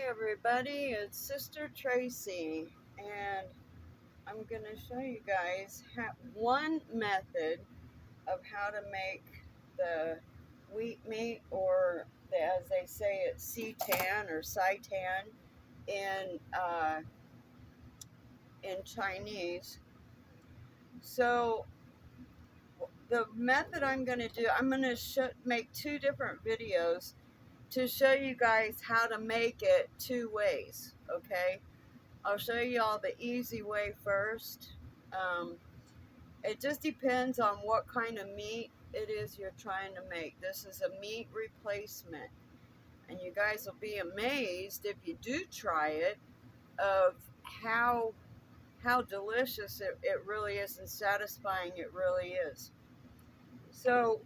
Everybody, it's Sister Tracy, and I'm going to show you guys one method of how to make the wheat meat, or as they say, it's Seitan or Seitan in Chinese. So the method I'm going to do, I'm going to make two different videos to show you guys how to make it two ways, okay? I'll show you all the easy way first. It just depends on what kind of meat it is you're trying to make. This is a meat replacement, and you guys will be amazed if you do try it of how delicious it really is and satisfying it really is. So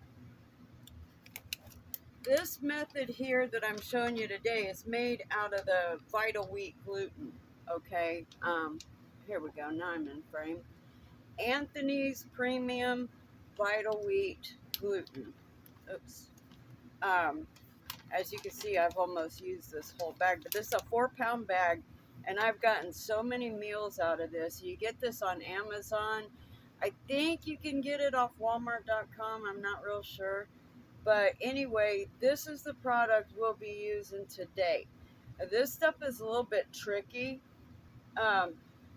this method here that I'm showing you today is made out of the Vital Wheat gluten. Okay, here we go. Now I'm in frame. Anthony's Premium Vital Wheat Gluten. Oops. As you can see, I've almost used this whole bag, but this is a 4-pound bag, and I've gotten so many meals out of this. You get this on Amazon. I think you can get it off Walmart.com. I'm not real sure. But anyway, this is the product we'll be using today. This stuff is a little bit tricky.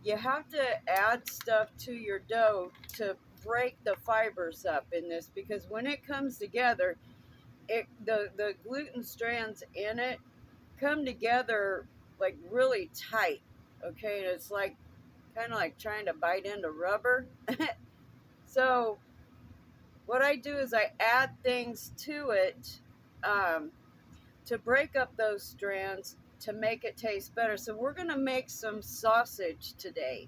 You have to add stuff to your dough to break the fibers up in this, because when it comes together, the gluten strands in it come together like really tight. Okay, and it's like kind of like trying to bite into rubber. So what I do is I add things to it to break up those strands to make it taste better. So we're going to make some sausage today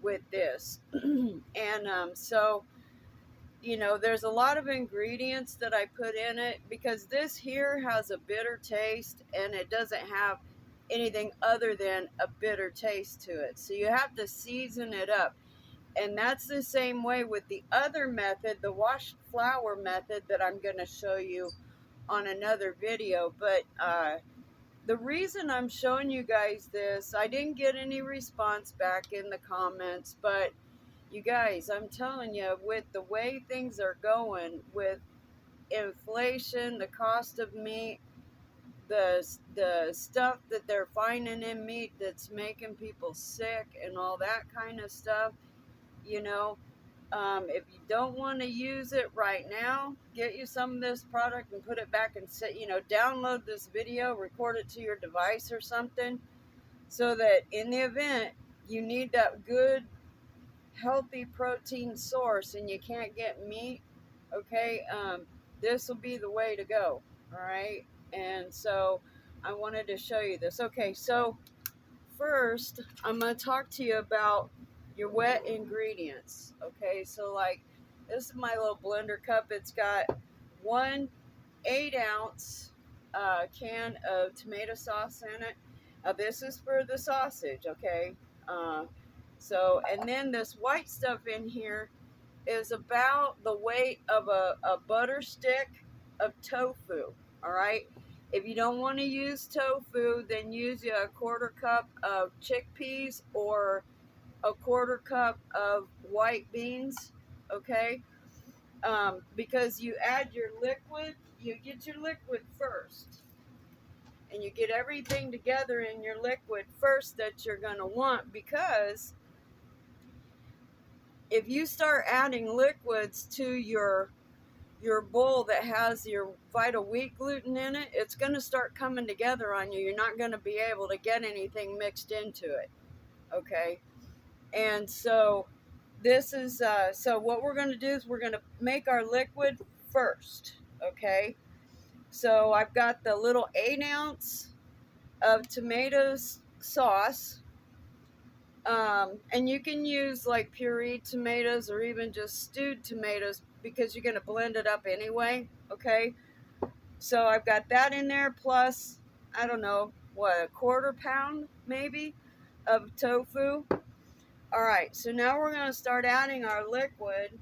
with this. And so, you know, there's a lot of ingredients that I put in it, because this here has a bitter taste and it doesn't have anything other than a bitter taste to it. So you have to season it up. And that's the same way with the other method, the washed flour method, that I'm going to show you on another video. But the reason I'm showing you guys this, I didn't get any response back in the comments, but you guys, I'm telling you, with the way things are going with inflation, the cost of meat, the stuff that they're finding in meat that's making people sick and all that kind of stuff, you know, if you don't want to use it right now, get you some of this product and put it back and set, you know, download this video, record it to your device or something, so that in the event you need that good, healthy protein source and you can't get meat, okay, this will be the way to go. All right. And so I wanted to show you this. Okay, so first I'm going to talk to you about your wet ingredients. Okay, so like this is my little blender cup. It's got 1 8-ounce can of tomato sauce in it. Now this is for the sausage. Okay, so, and then this white stuff in here is about the weight of a butter stick of tofu. All right, if you don't want to use tofu, then use a 1/4 cup of chickpeas or a 1/4 cup of white beans. Okay, because you add your liquid, you get your liquid first, and you get everything together in your liquid first that you're going to want, because if you start adding liquids to your bowl that has your Vital Wheat gluten in it, it's going to start coming together on you. You're not going to be able to get anything mixed into it. Okay, and so this is so what we're going to do is we're going to make our liquid first. Okay, so I've got the little 8-ounce of tomatoes sauce. And you can use like pureed tomatoes or even just stewed tomatoes, because you're going to blend it up anyway. Okay, so I've got that in there, plus I don't know what, 1/4 pound maybe of tofu. All right, so now we're going to start adding our liquid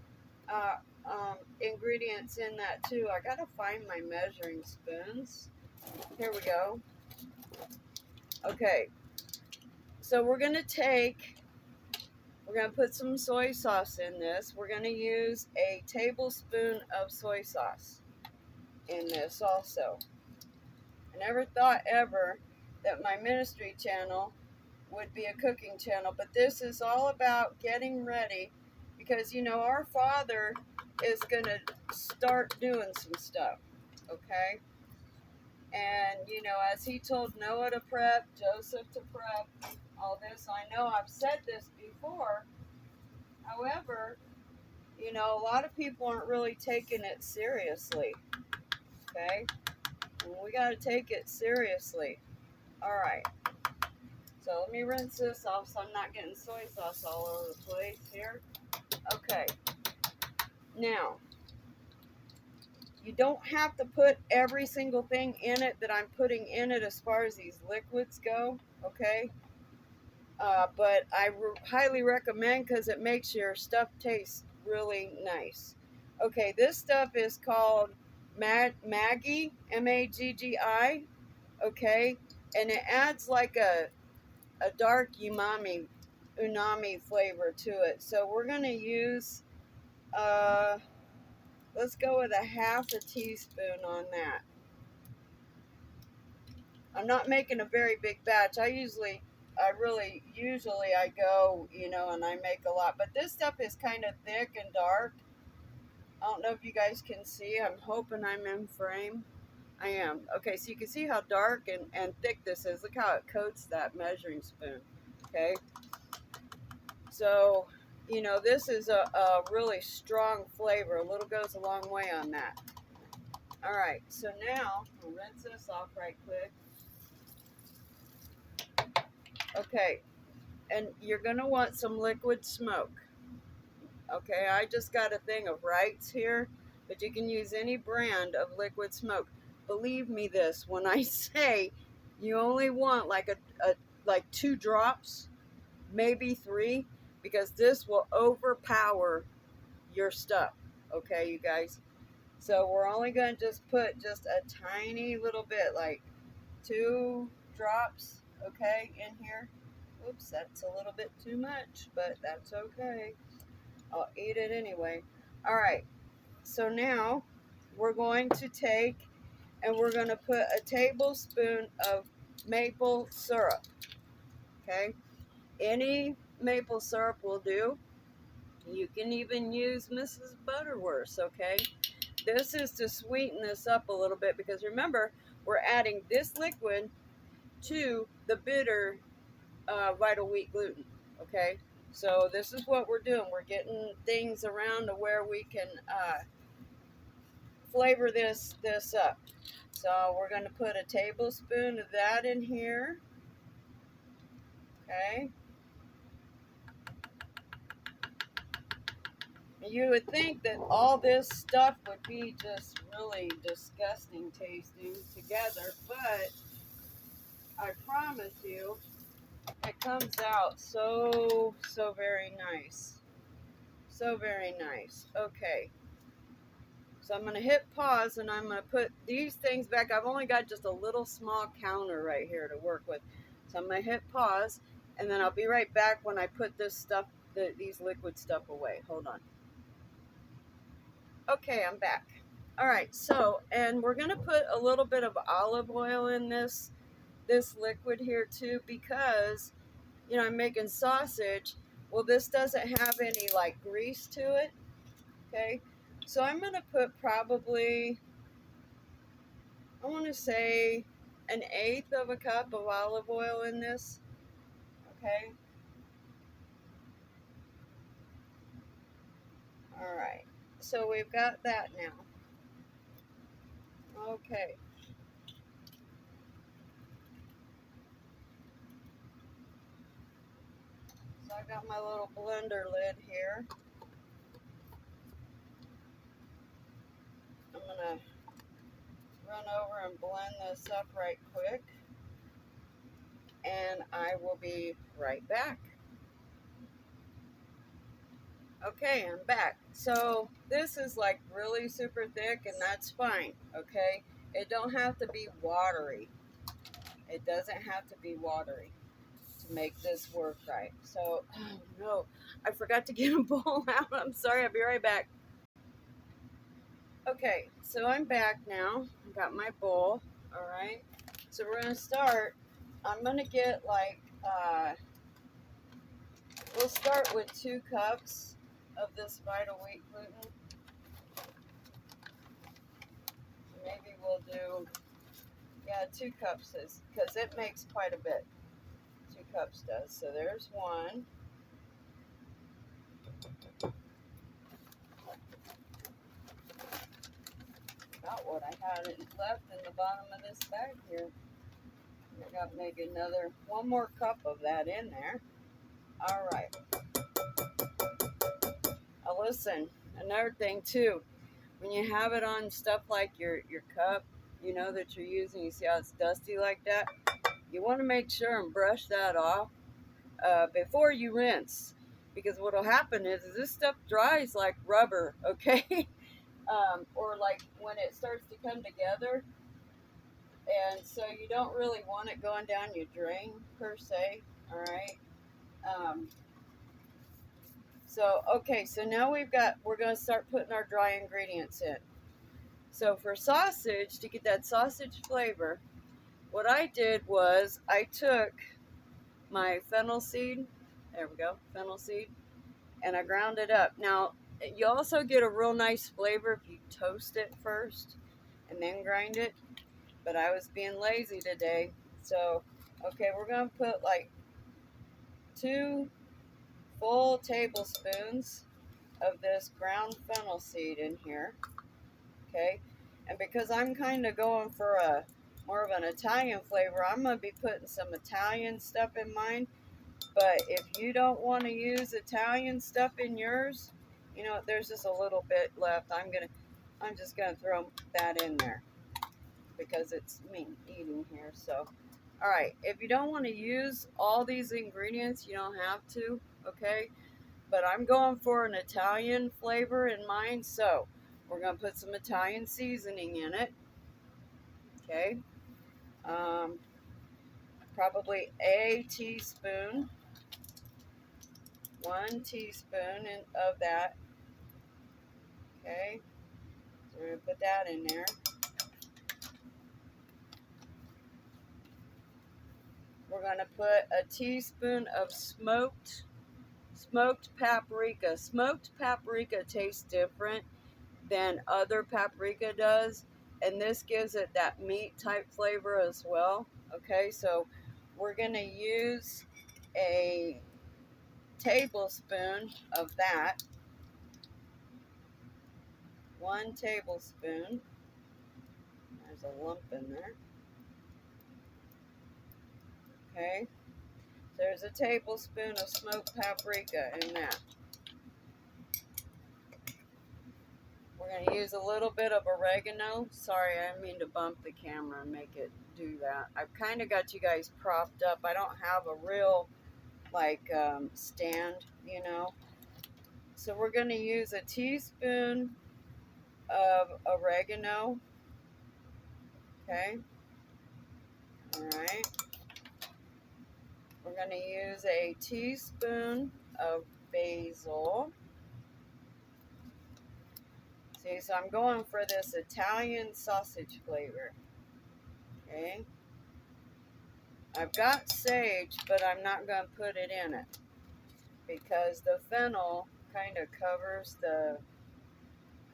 ingredients in that too. I got to find my measuring spoons. Here we go. Okay, so we're going to put some soy sauce in this. We're going to use a tablespoon of soy sauce in this also. I never thought ever that my ministry channel would be a cooking channel, but this is all about getting ready because, you know, our Father is going to start doing some stuff, okay? And, you know, as he told Noah to prep, Joseph to prep, all this, I know I've said this before. However, you know, a lot of people aren't really taking it seriously, okay? And we got to take it seriously. All right. So let me rinse this off so I'm not getting soy sauce all over the place here. Okay. Now, you don't have to put every single thing in it that I'm putting in it as far as these liquids go, okay? But I highly recommend because it makes your stuff taste really nice. Okay, this stuff is called Maggi, Maggi, okay? And it adds like a dark unami flavor to it. So we're going to use, let's go with a half a teaspoon on that. I'm not making a very big batch. Usually I go, you know, and I make a lot. But this stuff is kind of thick and dark. I don't know if you guys can see. I'm hoping I'm in frame. I am. Okay, so you can see how dark and thick this is. Look how it coats that measuring spoon. Okay. So, you know, this is a really strong flavor. A little goes a long way on that. All right, so now I'll rinse this off right quick. Okay, and you're going to want some liquid smoke. Okay, I just got a thing of Wright's here, but you can use any brand of liquid smoke. Believe me this, when I say you only want like 2 drops, maybe 3, because this will overpower your stuff. Okay, you guys. So we're only going to just put just a tiny little bit, like 2 drops, okay, in here. Oops, that's a little bit too much, but that's okay. I'll eat it anyway. All right, so now we're going to take and we're going to put a tablespoon of maple syrup, okay? Any maple syrup will do. You can even use Mrs. Butterworth's, okay? This is to sweeten this up a little bit because remember, we're adding this liquid to the bitter vital wheat gluten, okay? So this is what we're doing. We're getting things around to where we can flavor this up. So we're going to put a tablespoon of that in here, okay? You would think that all this stuff would be just really disgusting tasting together, but I promise you, it comes out so very nice. So very nice. Okay. So I'm going to hit pause and I'm going to put these things back. I've only got just a little small counter right here to work with. So I'm going to hit pause and then I'll be right back when I put this stuff, these liquid stuff away. Hold on. Okay, I'm back. All right, so, and we're going to put a little bit of olive oil in this liquid here too because, you know, I'm making sausage. Well, this doesn't have any like grease to it, okay? So I'm going to put probably, I want to say 1/8 of a cup of olive oil in this, okay? All right, so we've got that now. Okay. So I got my little blender lid here. I'm going to run over and blend this up right quick. And I will be right back. Okay, I'm back. So this is like really super thick and that's fine, okay? It don't have to be watery. It doesn't have to be watery to make this work right. So, oh no, I forgot to get a bowl out. I'm sorry, I'll be right back. Okay, so I'm back now. I got my bowl, all right? So we're gonna start. I'm gonna get like, we'll start with 2 cups of this vital wheat gluten. Maybe we'll do, yeah, 2 cups is, because it makes quite a bit. 2 cups does. So there's 1. About what I had left in the bottom of this bag here. I got maybe another 1 more cup of that in there. All right. Now listen, another thing too, when you have it on stuff like your cup, you know, that you're using, you see how it's dusty like that? You want to make sure and brush that off before you rinse, because what will happen is this stuff dries like rubber, okay? Or like when it starts to come together, and so you don't really want it going down your drain per se. All right. So okay, so now we're going to start putting our dry ingredients in. So for sausage, to get that sausage flavor, what I did was I took my fennel seed, there we go, fennel seed, and I ground it up. Now, you also get a real nice flavor if you toast it first and then grind it, but I was being lazy today. So, okay, we're going to put like 2 full tablespoons of this ground fennel seed in here, okay? And because I'm kind of going for a more of an Italian flavor, I'm going to be putting some Italian stuff in mine. But if you don't want to use Italian stuff in yours, you know, there's just a little bit left. I'm just gonna throw that in there because it's me eating here. So, all right, if you don't want to use all these ingredients, you don't have to, okay? But I'm going for an Italian flavor in mine, so we're gonna put some Italian seasoning in it, okay? Probably a teaspoon. 1 teaspoon of that. Okay, so we're going to put that in there. We're going to put a teaspoon of smoked paprika. Smoked paprika tastes different than other paprika does, and this gives it that meat type flavor as well. Okay, so we're going to use a tablespoon of that. 1 tablespoon. There's a lump in there. Okay, there's a tablespoon of smoked paprika in that. We're going to use a little bit of oregano. Sorry, I didn't mean to bump the camera and make it do that. I've kind of got you guys propped up. I don't have a real, like, stand, you know. So we're going to use a teaspoon of oregano. Okay. All right. We're going to use a teaspoon of basil. See, so I'm going for this Italian sausage flavor. Okay. I've got sage, but I'm not going to put it in it because the fennel kind of covers the,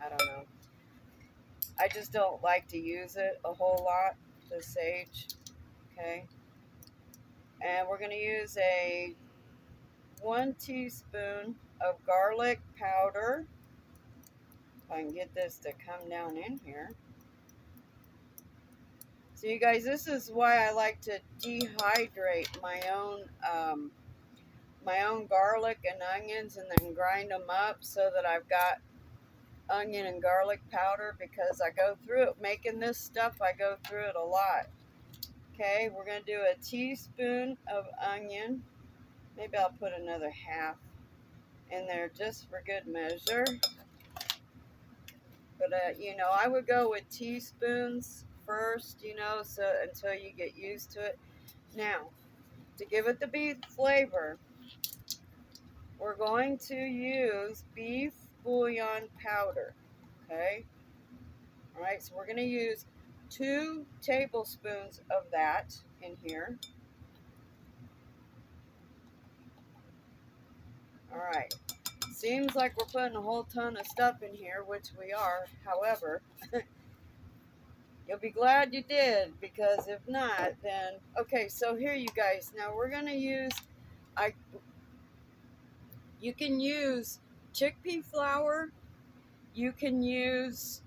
I don't know. I just don't like to use it a whole lot, the sage. Okay. And we're going to use a 1 teaspoon of garlic powder. If I can get this to come down in here. So you guys, this is why I like to dehydrate my own garlic and onions and then grind them up so that I've got onion and garlic powder, because I go through it making this stuff. I go through it a lot. Okay, we're going to do a teaspoon of onion. Maybe I'll put another half in there just for good measure. But, you know, I would go with teaspoons first, you know, so until you get used to it. Now, to give it the beef flavor, we're going to use beef bouillon powder. Okay? All right, so we're going to use 2 tablespoons of that in here. All right. Seems like we're putting a whole ton of stuff in here, which we are. However, you'll be glad you did, because if not, then... Okay, so here, you guys. Now, we're going to use... You can use chickpea flour. You can use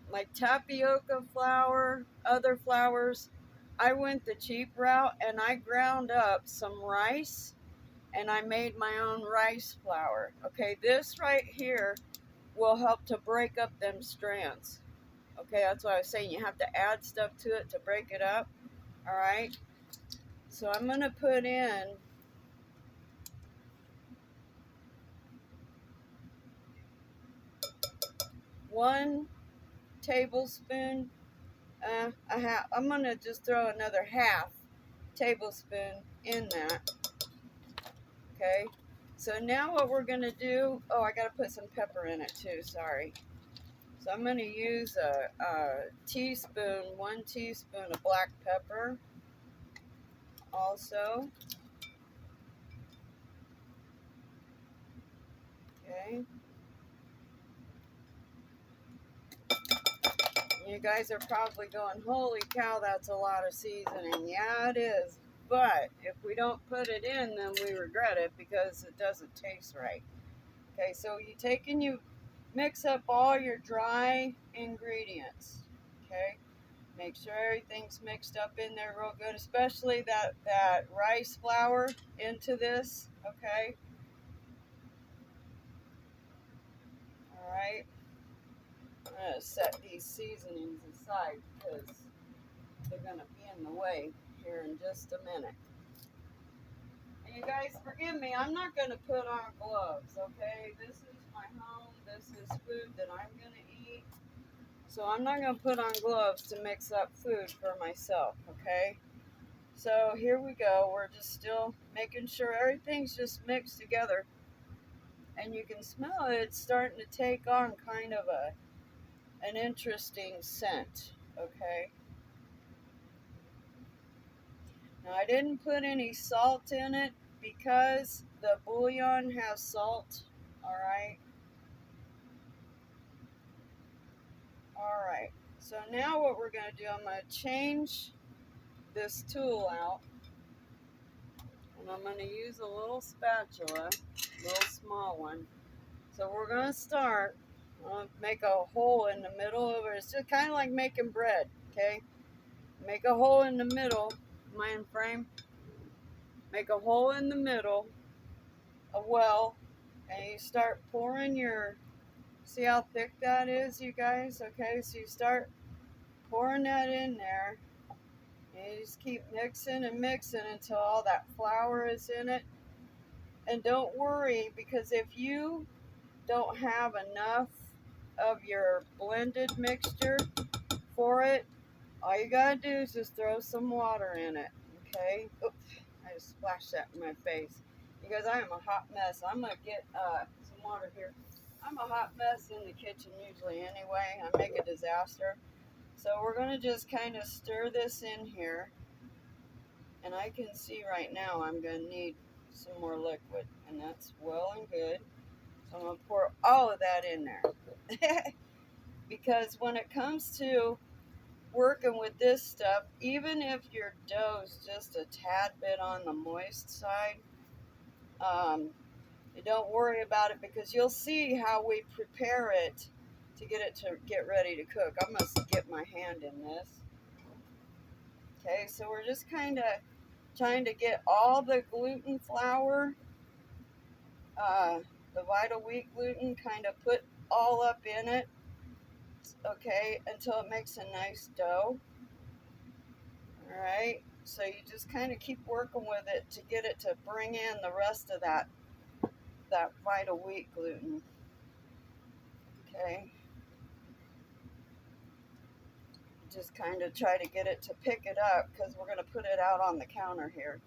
like tapioca flour, other flours. I went the cheap route, and I ground up some rice, and I made my own rice flour. Okay, this right here will help to break up them strands. Okay, that's what I was saying. You have to add stuff to it to break it up. All right. So I'm going to put in 1 tablespoon. I'm going to just throw another half tablespoon in that. Okay. So now what we're going to do, oh, I got to put some pepper in it too, sorry. So I'm going to use a teaspoon, 1 teaspoon of black pepper also. Okay. You guys are probably going, holy cow, that's a lot of seasoning. Yeah, it is. But if we don't put it in, then we regret it because it doesn't taste right. Okay, so you take and you mix up all your dry ingredients. Okay, make sure everything's mixed up in there real good, especially that rice flour into this. Okay, all right. I'm gonna set these seasonings aside because they're gonna be in the way here in just a minute. And you guys forgive me, I'm not gonna put on gloves. Okay, this is my home. This is food that I'm gonna eat. So I'm not going to put on gloves to mix up food for myself, okay? So here we go. We're just still making sure everything's just mixed together. And you can smell it. It's starting to take on kind of an interesting scent, okay? Now, I didn't put any salt in it because the bouillon has salt, all right? All right. So now what we're going to do, I'm going to change this tool out. And I'm going to use a little spatula, a little small one. So we're going to start, make a hole in the middle of it. It's just kind of like making bread, okay? Make a hole in the middle, mind frame. Make a hole in the middle, a well, and you start pouring your, see how thick that is, you guys? Okay, so you start pouring that in there. And you just keep mixing and mixing until all that flour is in it. And don't worry, because if you don't have enough of your blended mixture for it, all you gotta do is just throw some water in it, okay? Oops, I just splashed that in my face. Because I am a hot mess. I'm gonna get some water here. I'm a hot mess in the kitchen usually anyway. I make a disaster. So we're gonna just kind of stir this in here. And I can see right now I'm gonna need some more liquid, and that's well and good. So I'm going to pour all of that in there. Because when it comes to working with this stuff, even if your dough's just a tad bit on the moist side, you don't worry about it, because you'll see how we prepare it to get ready to cook. I'm going to get my hand in this. Okay, so we're just kind of trying to get all the gluten flour, the vital wheat gluten, kind of put all up in it, okay, until it makes a nice dough. All right, so you just kind of keep working with it to get it to bring in the rest of that vital wheat gluten. Okay. just kind of try to get it to pick it up because we're going to put it out on the counter here.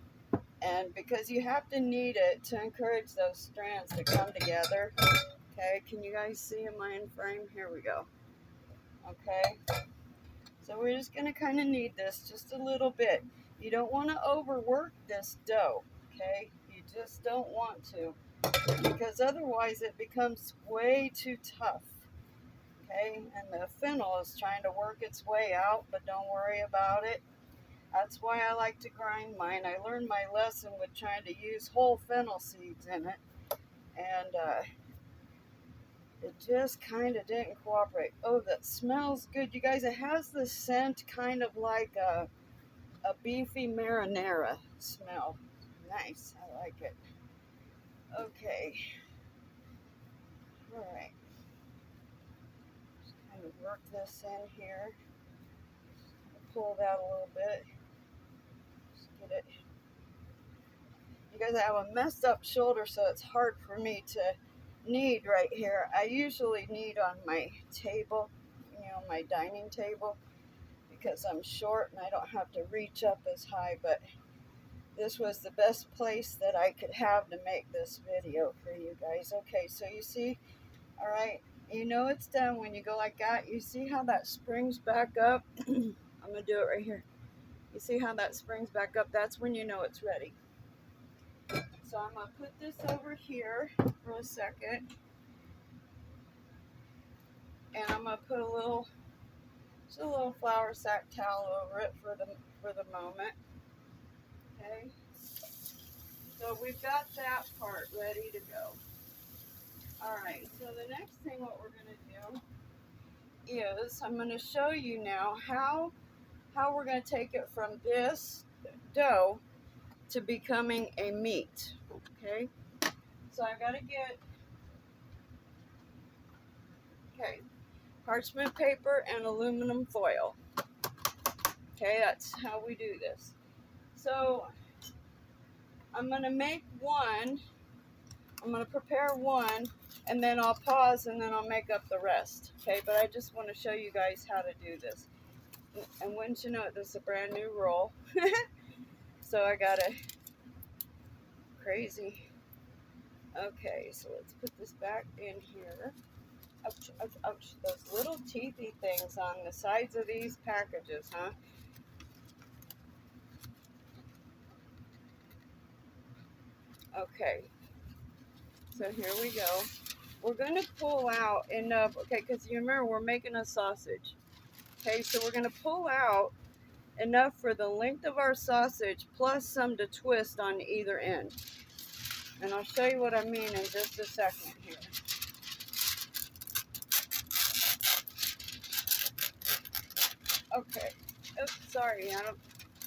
And because you have to knead it to encourage those strands to come together. Okay, can you guys see in my frame? Here we go. Okay, so we're just going to kind of knead this just a little bit. You don't want to overwork this dough, okay? You just don't want to, because otherwise it becomes way too tough, okay? And the fennel is trying to work its way out, but don't worry about it. That's why I like to grind mine. I learned my lesson with trying to use whole fennel seeds in it, and it just kind of didn't cooperate. Oh, that smells good. You guys, it has the scent kind of like a beefy marinara smell. Nice. I like it. Okay. All right. Just kind of work this in here. Pull that a little bit. Just get it. You guys, I have a messed up shoulder, so it's hard for me to knead right here. I usually knead on my table, my dining table, because I'm short and I don't have to reach up as high, but this was the best place that I could have to make this video for you guys. Okay, so you see, all right, you know it's done when you go like that. You see how that springs back up? I'm gonna do it right here. You see how that springs back up? That's when you know it's ready. So I'm gonna put this over here for a second, and I'm gonna put just a little flour sack towel over it for the moment. Okay. So we've got that part ready to go. All right, so the next thing what we're going to do is I'm going to show you now how we're going to take it from this dough to becoming a meat, okay? So I've got to get, parchment paper and aluminum foil. Okay, that's how we do this. So I'm going to make one. I'm going to prepare one, and then I'll pause, and then I'll make up the rest, okay? But I just want to show you guys how to do this. And wouldn't you know it, this is a brand new roll. So I got a crazy. Okay, so let's put this back in here. Ouch, ouch, ouch. Those little teethy things on the sides of these packages, huh? Okay, so here we go. We're going to pull out enough, okay, because you remember we're making a sausage. Okay, so we're going to pull out enough for the length of our sausage plus some to twist on either end. And I'll show you what I mean in just a second here. Okay. Oops, sorry, I don't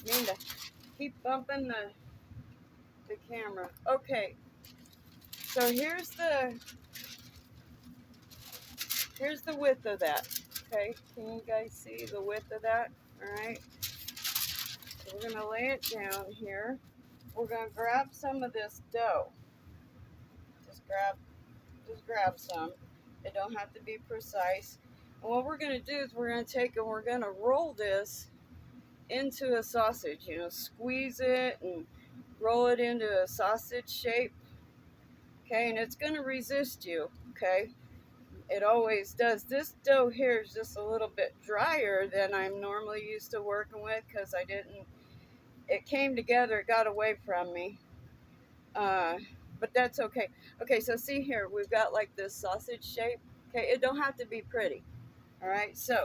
mean to keep bumping the camera. Okay. So here's the width of that. Okay, can you guys see the width of that? Alright. So we're gonna lay it down here. We're gonna grab some of this dough. Just grab some. It don't have to be precise. And what we're gonna do is we're gonna take and we're gonna roll this into a sausage, squeeze it and roll it into a sausage shape. Okay, and it's going to resist you, okay? It always does. This dough here is just a little bit drier than I'm normally used to working with because it came together, it got away from me. But that's okay. Okay, so see here, we've got like this sausage shape. Okay, it don't have to be pretty. All right, so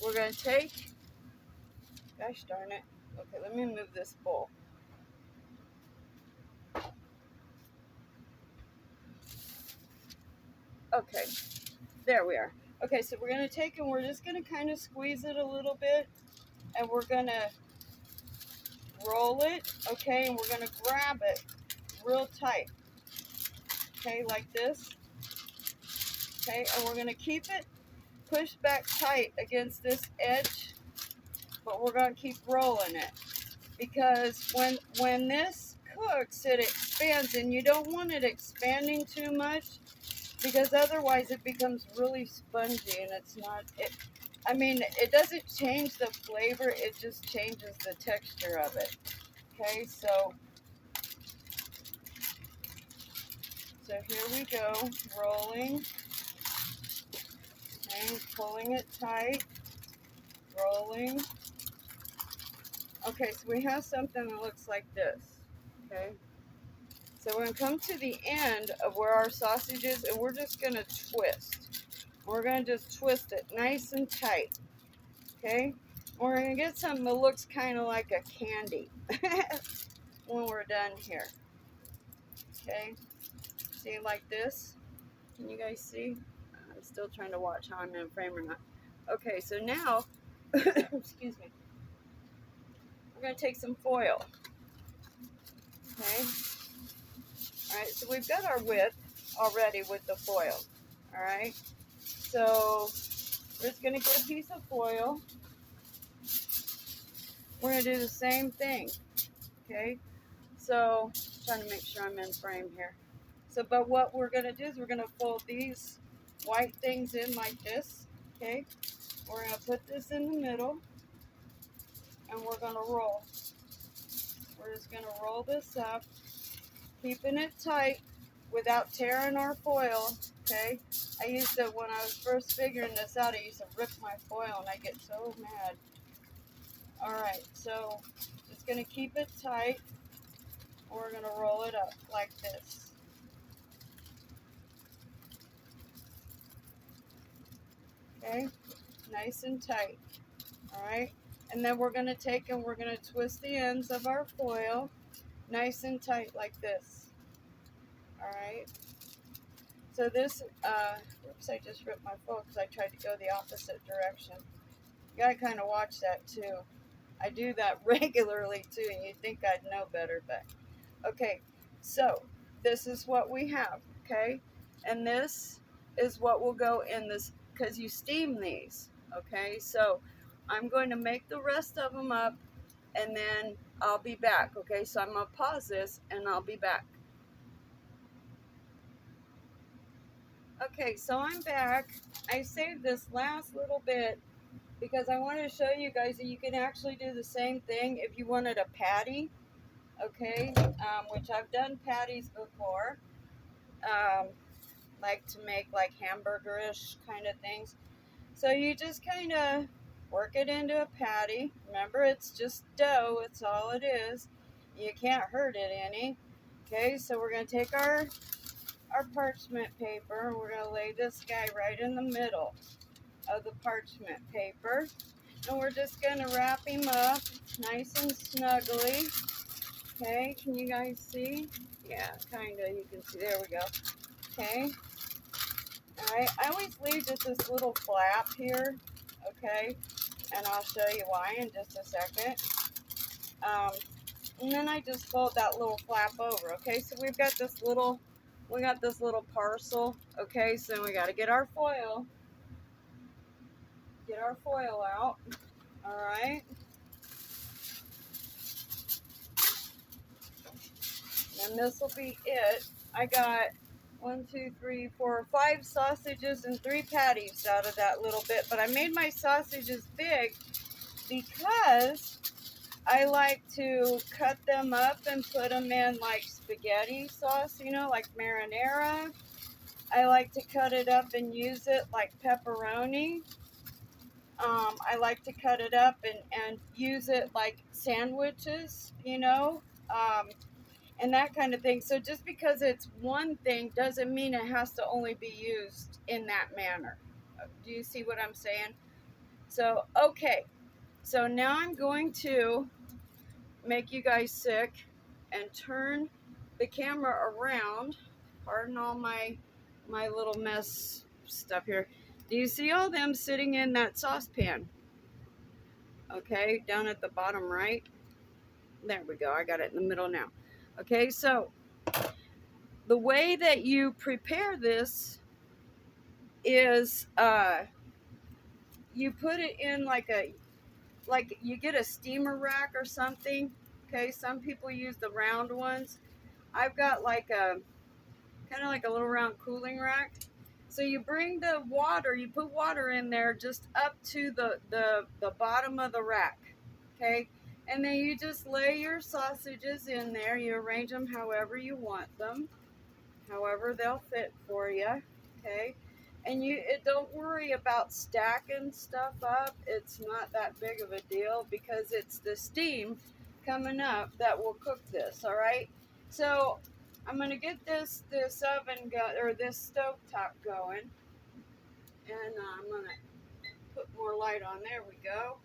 we're going to take, gosh darn it. Okay, let me move this bowl. Okay, there we are. Okay, so we're going to take and we're just going to kind of squeeze it a little bit, and we're going to roll it, okay, and we're going to grab it real tight, okay, like this, okay, and we're going to keep it pushed back tight against this edge, but we're going to keep rolling it, because when this cooks, it expands, and you don't want it expanding too much, because otherwise it becomes really spongy, and it's not, I mean, it doesn't change the flavor, it just changes the texture of it. Okay, so here we go, rolling, okay, pulling it tight, rolling. Okay, so we have something that looks like this, okay? So we're gonna come to the end of where our sausage is, and we're just gonna twist. We're gonna just twist it nice and tight, okay? We're gonna get something that looks kind of like a candy when we're done here, okay? See, like this? Can you guys see? I'm still trying to watch how I'm in frame or not. Okay, so now, excuse me, we're gonna take some foil, okay? All right, so we've got our width already with the foil, all right? So we're just gonna get a piece of foil. We're gonna do the same thing, okay? So, trying to make sure I'm in frame here. So, but what we're gonna do is we're gonna fold these white things in like this, okay? We're gonna put this in the middle, and we're gonna roll. We're just gonna roll this up, keeping it tight without tearing our foil, okay? I used to, when I was first figuring this out, I used to rip my foil and I get so mad. Alright, so just gonna keep it tight. We're gonna roll it up like this. Okay, nice and tight. Alright, and then we're gonna take and we're gonna twist the ends of our foil nice and tight like this. Alright. So this, oops, I just ripped my foil because I tried to go the opposite direction. You gotta kind of watch that too. I do that regularly too, and you'd think I'd know better, but okay. So this is what we have, okay? And this is what will go in this, because you steam these, okay? So I'm going to make the rest of them up, and then I'll be back, okay? So I'm gonna pause this, and I'll be back. Okay, so I'm back. I saved this last little bit because I wanted to show you guys that you can actually do the same thing if you wanted a patty, okay? Which I've done patties before, like to make like hamburgerish kind of things. So you just kind of work it into a patty. Remember, it's just dough, it's all it is. You can't hurt it any. Okay, so we're going to take our parchment paper, and we're going to lay this guy right in the middle of the parchment paper. And we're just going to wrap him up nice and snugly. Okay, can you guys see? Yeah, kind of, you can see, there we go. Okay, alright, I always leave just this little flap here, okay, and I'll show you why in just a second. And then I just fold that little flap over, okay, so we got this little parcel, okay, so we got to get our foil out, alright. And this will be it. I got 1, 2, 3, 4, 5 sausages and 3 patties out of that little bit. But I made my sausages big because I like to cut them up and put them in like spaghetti sauce, you know, like marinara. I like to cut it up and use it like pepperoni. I like to cut it up and use it like sandwiches, you know. And that kind of thing. So just because it's one thing doesn't mean it has to only be used in that manner. Do you see what I'm saying? So, okay. So now I'm going to make you guys sick and turn the camera around. Pardon all my little mess stuff here. Do you see all them sitting in that saucepan? Okay, down at the bottom right. There we go. I got it in the middle now. Okay, so the way that you prepare this is you put it in like you get a steamer rack or something. Okay, some people use the round ones. I've got like a kind of like a little round cooling rack. So you bring the water, you put water in there just up to the bottom of the rack, okay? And then you just lay your sausages in there. You arrange them however you want them, however they'll fit for you, okay? And don't worry about stacking stuff up. It's not that big of a deal because it's the steam coming up that will cook this, all right? So I'm gonna get this oven or this stove top going, and I'm gonna put more light on. There we go.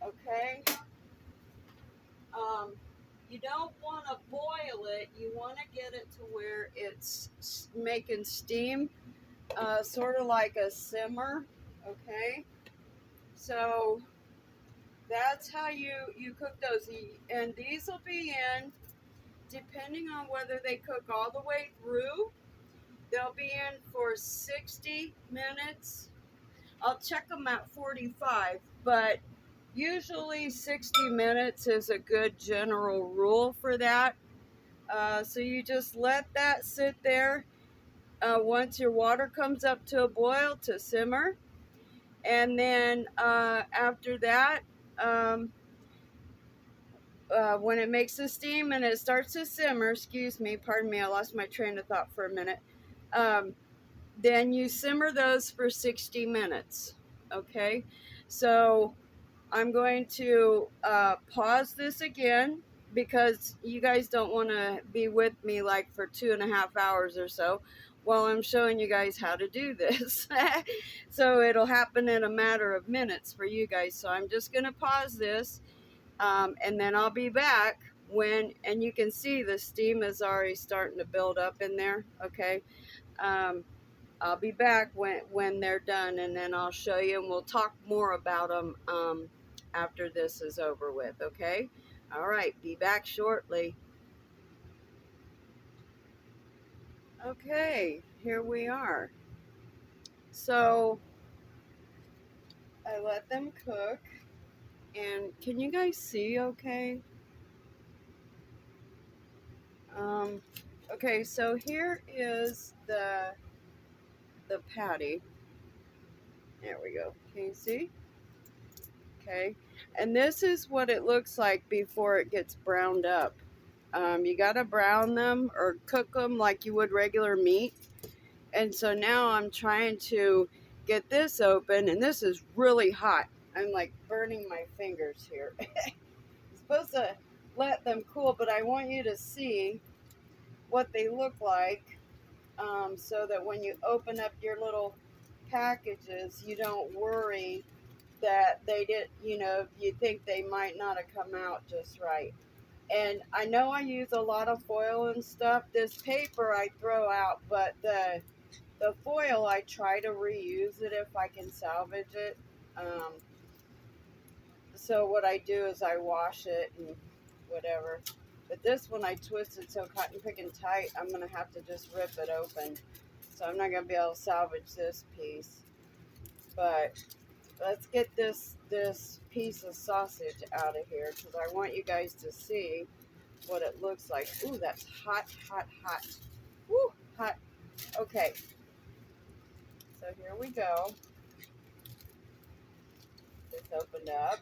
Okay. Um, you don't want to boil it. You want to get it to where it's making steam, sort of like a simmer. Okay. So that's how you cook those. And these will be in, depending on whether they cook all the way through, they'll be in for 60 minutes. I'll check them at 45, but usually 60 minutes is a good general rule for that. So you just let that sit there once your water comes up to a boil to simmer. And then after that, um, when it makes the steam and it starts to simmer, excuse me, pardon me, I lost my train of thought for a minute. Then you simmer those for 60 minutes. Okay, so I'm going to pause this again because you guys don't want to be with me like for 2.5 hours or so while I'm showing you guys how to do this. So it'll happen in a matter of minutes for you guys. So I'm just going to pause this and then I'll be back and you can see the steam is already starting to build up in there. Okay. I'll be back when they're done, and then I'll show you, and we'll talk more about them after this is over with, okay? All right, be back shortly. Okay, here we are. So I let them cook, and can you guys see okay? Okay, so here is the patty. There we go. Can you see? Okay, and this is what it looks like before it gets browned up. You gotta brown them or cook them like you would regular meat. And so now I'm trying to get this open, and this is really hot. I'm like burning my fingers here. I'm supposed to let them cool, but I want you to see what they look like, so that when you open up your little packages, you don't worry that they did, you think they might not have come out just right. And I know I use a lot of foil and stuff. This paper I throw out, but the foil I try to reuse it if I can salvage it. So what I do is I wash it and whatever. But this one I twisted so cotton picking tight, I'm gonna have to just rip it open. So I'm not gonna be able to salvage this piece. But let's get this piece of sausage out of here because I want you guys to see what it looks like. Ooh, that's hot, hot, hot. Woo, hot. Okay. So here we go. This opened up.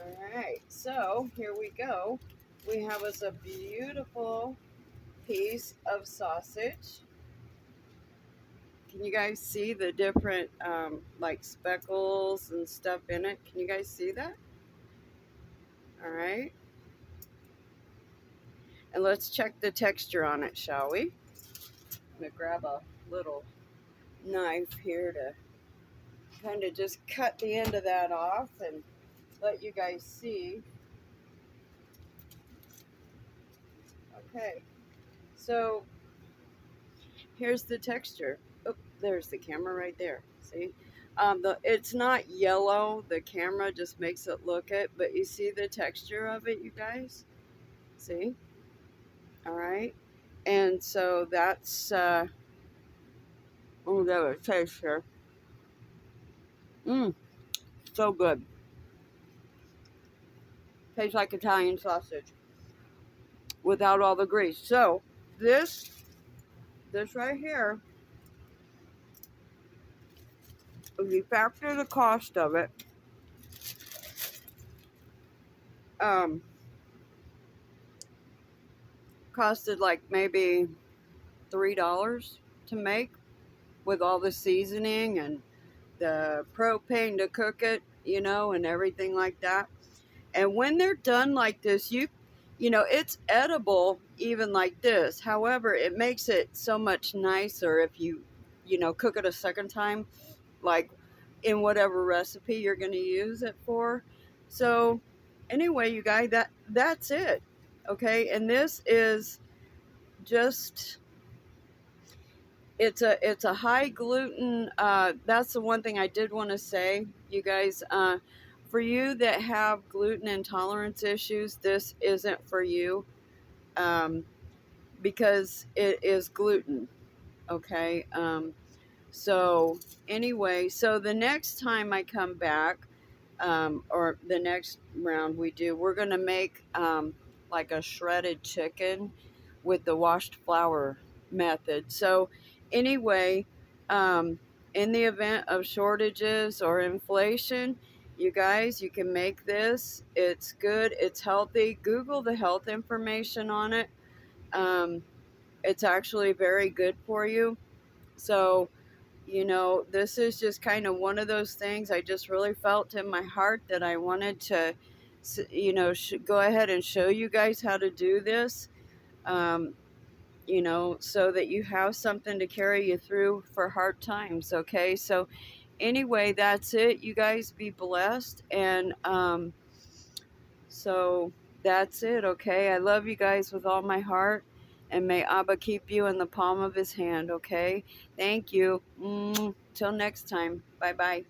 All right. So here we go. We have us a beautiful piece of sausage. Can you guys see the different like speckles and stuff in it? Can you guys see that? All right. And let's check the texture on it, shall we? I'm going to grab a little knife here to kind of just cut the end of that off and let you guys see. Okay, so here's the texture. Oh, there's the camera right there. See? It's not yellow. The camera just makes it look it, but you see the texture of it, you guys? See? All right. And so that's, oh, that was texture. So good. Tastes like Italian sausage. without all the grease. So this right here, if you factor the cost of it, um, costed like maybe $3 to make, with all the seasoning and the propane to cook it, you know, and everything like that. And when they're done like this, you know, it's edible even like this. However, it makes it so much nicer if you know, cook it a second time, like in whatever recipe you're going to use it for. So anyway, you guys, that's it. Okay? And this is just, it's a high gluten, that's the one thing I did want to say, you guys. For you that have gluten intolerance issues, this isn't for you, um, because it is gluten. Okay. So anyway, so the next time I come back, or the next round we do, we're gonna make like a shredded chicken with the washed flour method. So anyway, um, in the event of shortages or inflation, you guys, you can make this. It's good. It's healthy. Google the health information on it. Um, it's actually very good for you. So, you know, this is just kind of one of those things I just really felt in my heart that I wanted to, you know, go ahead and show you guys how to do this, um, you know, so that you have something to carry you through for hard times. Okay. So, anyway, that's it. You guys be blessed. And so that's it. Okay. I love you guys with all my heart. And may Abba keep you in the palm of his hand. Okay. Thank you. Till next time. Bye bye.